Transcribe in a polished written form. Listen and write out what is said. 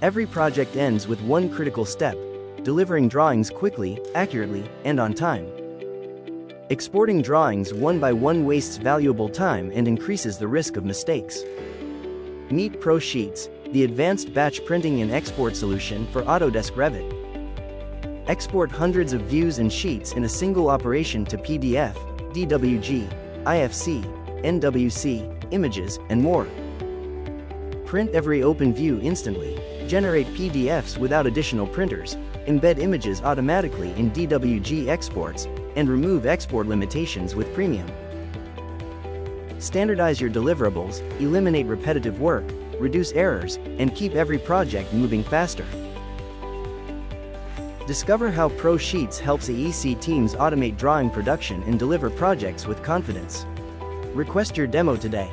Every project ends with one critical step: delivering drawings quickly, accurately, and on time. Exporting drawings one by one wastes valuable time and increases the risk of mistakes. Meet ProSheets, the advanced batch printing and export solution for Autodesk Revit. Export hundreds of views and sheets in a single operation to PDF, DWG, IFC, NWC, images, and more. Print every open view instantly, generate PDFs without additional printers, embed images automatically in DWG exports, and remove export limitations with Premium. Standardize your deliverables, eliminate repetitive work, reduce errors, and keep every project moving faster. Discover how ProSheets helps AEC teams automate drawing production and deliver projects with confidence. Request your demo today.